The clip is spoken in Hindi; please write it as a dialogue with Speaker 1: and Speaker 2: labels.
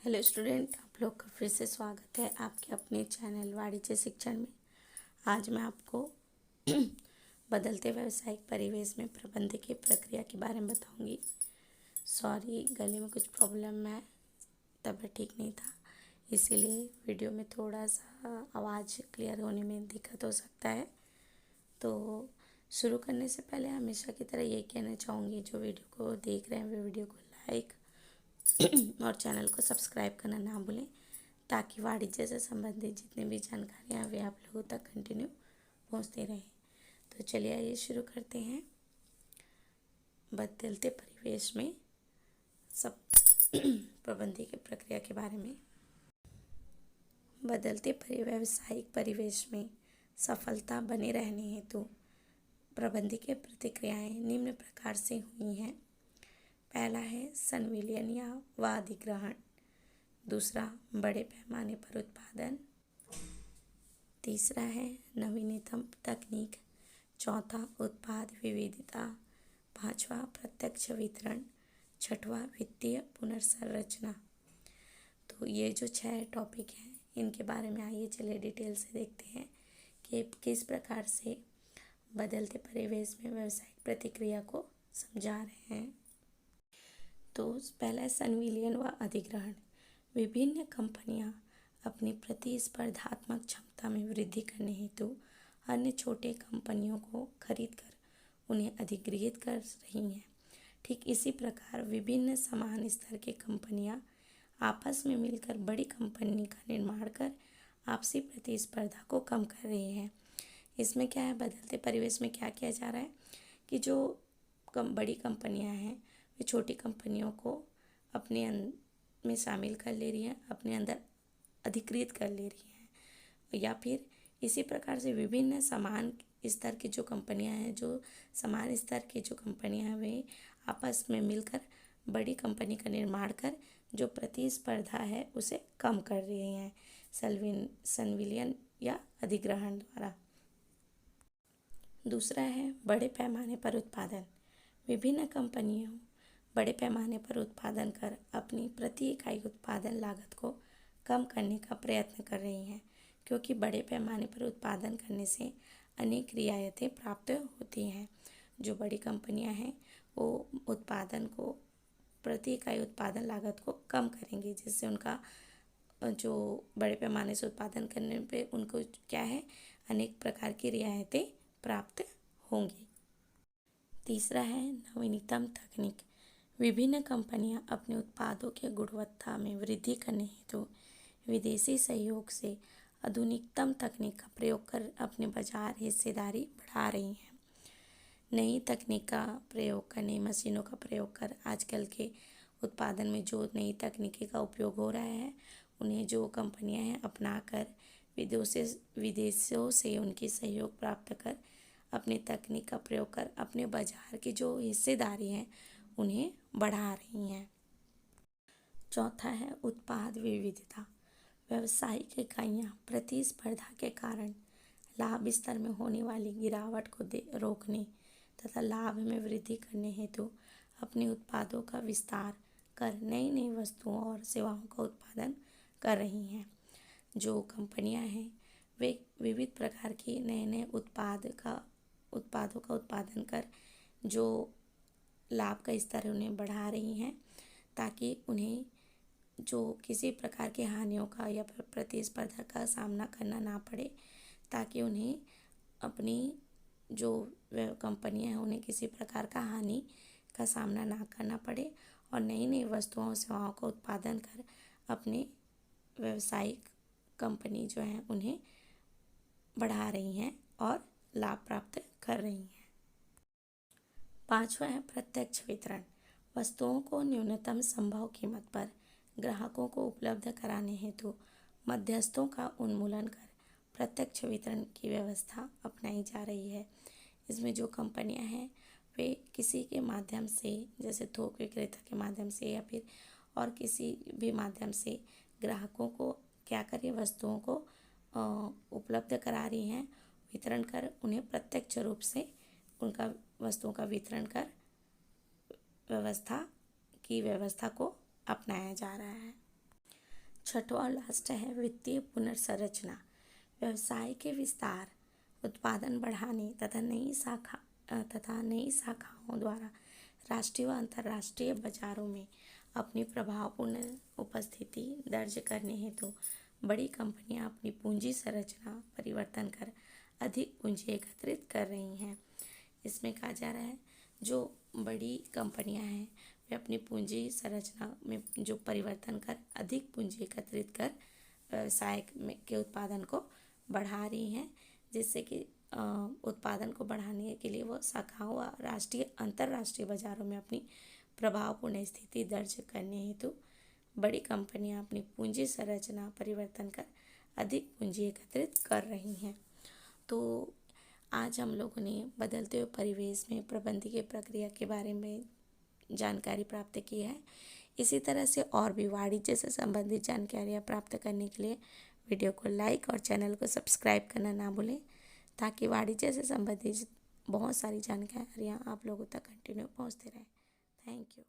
Speaker 1: हेलो स्टूडेंट, आप लोग का फिर से स्वागत है आपके अपने चैनल वाणिज्य शिक्षण में। आज मैं आपको बदलते व्यावसायिक परिवेश में प्रबंधकीय प्रक्रिया के बारे में बताऊंगी। सॉरी, गले में कुछ प्रॉब्लम है, तबीयत ठीक नहीं था, इसीलिए वीडियो में थोड़ा सा आवाज़ क्लियर होने में दिक्कत हो सकता है। तो शुरू करने से पहले हमेशा की तरह ये कहना चाहूँगी, जो वीडियो को देख रहे हैं वे वीडियो को लाइक और चैनल को सब्सक्राइब करना ना भूलें, ताकि वाणिज्य से संबंधित जितनी भी जानकारियाँ वे आप लोगों तक कंटिन्यू पहुँचते रहें। तो चलिए आइए शुरू करते हैं। बदलते परिवेश में सब प्रबंधकीय प्रक्रिया के बारे में। बदलते व्यावसायिक परिवेश में सफलता बने रहने हेतु प्रबंधकीय प्रतिक्रियाएं निम्न प्रकार से हुई हैं। पहला है संविलियन या व अधिग्रहण। दूसरा, बड़े पैमाने पर उत्पादन। तीसरा है नवीनतम तकनीक। चौथा, उत्पाद विविधता। पांचवा, प्रत्यक्ष वितरण। छठवां, वित्तीय पुनर्संरचना। तो ये जो 6 टॉपिक हैं, इनके बारे में आइए चलिए डिटेल से देखते हैं कि किस प्रकार से बदलते परिवेश में व्यावसायिक प्रतिक्रिया को समझा रहे हैं। तो पहला है संविलियन व अधिग्रहण। विभिन्न कंपनियां अपनी प्रतिस्पर्धात्मक क्षमता में वृद्धि करने हेतु अन्य छोटे कंपनियों को खरीदकर उन्हें अधिग्रहित कर रही हैं। ठीक इसी प्रकार विभिन्न समान स्तर की कंपनियां आपस में मिलकर बड़ी कंपनी का निर्माण कर आपसी प्रतिस्पर्धा को कम कर रही हैं। इसमें क्या है, बदलते परिवेश में क्या किया जा रहा है कि जो बड़ी कंपनियां हैं वे छोटी कंपनियों को अपने में शामिल कर ले रही हैं, अपने अंदर अधिकृत कर ले रही हैं। या फिर इसी प्रकार से विभिन्न समान स्तर की जो कंपनियां हैं, जो समान स्तर की जो कंपनियां हैं, वे आपस में मिलकर बड़ी कंपनी का निर्माण कर जो प्रतिस्पर्धा है उसे कम कर रही हैं संविलियन या अधिग्रहण द्वारा। दूसरा है बड़े पैमाने पर उत्पादन। विभिन्न कंपनियों बड़े पैमाने पर उत्पादन कर अपनी प्रति इकाई उत्पादन लागत को कम करने का प्रयत्न कर रही हैं, क्योंकि बड़े पैमाने पर उत्पादन करने से अनेक रियायतें प्राप्त होती हैं। जो बड़ी कंपनियां हैं वो उत्पादन को प्रति इकाई उत्पादन लागत को कम करेंगी, जिससे उनका जो बड़े पैमाने से उत्पादन करने पे उनको क्या है, अनेक प्रकार की रियायतें प्राप्त होंगी। तीसरा है नवीनतम तकनीक। विभिन्न कंपनियां अपने उत्पादों की गुणवत्ता में वृद्धि करने हेतु विदेशी सहयोग से आधुनिकतम तकनीक का प्रयोग कर अपने बाजार हिस्सेदारी बढ़ा रही हैं। नई तकनीक का प्रयोग कर, नई मशीनों का प्रयोग कर आजकल के उत्पादन में जो नई तकनीकी का उपयोग हो रहा है, उन्हें जो कंपनियां हैं अपना कर विदेशों से उनकी सहयोग प्राप्त कर अपनी तकनीक का प्रयोग कर अपने बाजार की जो हिस्सेदारी है उन्हें बढ़ा रही हैं। चौथा है उत्पाद विविधता। व्यावसायिक इकाइयां प्रतिस्पर्धा के कारण लाभ स्तर में होने वाली गिरावट को रोकने तथा लाभ में वृद्धि करने हेतु अपने उत्पादों का विस्तार कर नई नई वस्तुओं और सेवाओं का उत्पादन कर रही हैं। जो कंपनियां हैं वे विविध प्रकार की नए नए उत्पादों का उत्पादन कर जो लाभ का स्तर उन्हें बढ़ा रही हैं, ताकि उन्हें जो किसी प्रकार की हानियों का या प्रतिस्पर्धा का सामना करना ना पड़े, ताकि उन्हें अपनी जो कंपनियां हैं उन्हें किसी प्रकार का हानि का सामना ना करना पड़े और नई नई वस्तुओं और सेवाओं का उत्पादन कर अपने व्यावसायिक कंपनी जो है उन्हें बढ़ा रही हैं और लाभ प्राप्त कर रही हैं। पांचवा है प्रत्यक्ष वितरण। वस्तुओं को न्यूनतम संभव कीमत पर ग्राहकों को उपलब्ध कराने हेतु मध्यस्थों का उन्मूलन कर प्रत्यक्ष वितरण की व्यवस्था अपनाई जा रही है। इसमें जो कंपनियां हैं वे किसी के माध्यम से, जैसे थोक विक्रेता के माध्यम से या फिर और किसी भी माध्यम से ग्राहकों को क्या करें, वस्तुओं को उपलब्ध करा रही हैं, वितरण कर उन्हें प्रत्यक्ष रूप से उनका वस्तुओं का वितरण कर व्यवस्था को अपनाया जा रहा है। छठवां और लास्ट है वित्तीय पुनर्संरचना। व्यवसाय के विस्तार, उत्पादन बढ़ाने तथा नई शाखाओं द्वारा राष्ट्रीय व अंतर्राष्ट्रीय बाजारों में अपनी प्रभावपूर्ण उपस्थिति दर्ज करने हेतु बड़ी कंपनियां अपनी पूंजी संरचना परिवर्तन कर अधिक पूंजी एकत्रित कर रही हैं। इसमें कहा जा रहा है जो बड़ी कंपनियां हैं वे अपनी पूंजी संरचना में जो परिवर्तन कर अधिक पूंजी एकत्रित कर व्यवसाय के उत्पादन को बढ़ा रही हैं, जिससे कि उत्पादन को बढ़ाने के लिए वो शाखाओं व राष्ट्रीय अंतर्राष्ट्रीय बाजारों में अपनी प्रभावपूर्ण स्थिति दर्ज करने हेतु बड़ी कंपनियां अपनी पूंजी संरचना परिवर्तन कर अधिक पूंजी एकत्रित कर रही हैं। तो आज हम लोगों ने बदलते हुए परिवेश में प्रबंधकीय प्रक्रिया के बारे में जानकारी प्राप्त की है। इसी तरह से और भी वाणिज्य से संबंधित जानकारियाँ प्राप्त करने के लिए वीडियो को लाइक और चैनल को सब्सक्राइब करना ना भूलें, ताकि वाणिज्य से संबंधित बहुत सारी जानकारियाँ आप लोगों तक कंटिन्यू पहुँचते रहें। Thank you.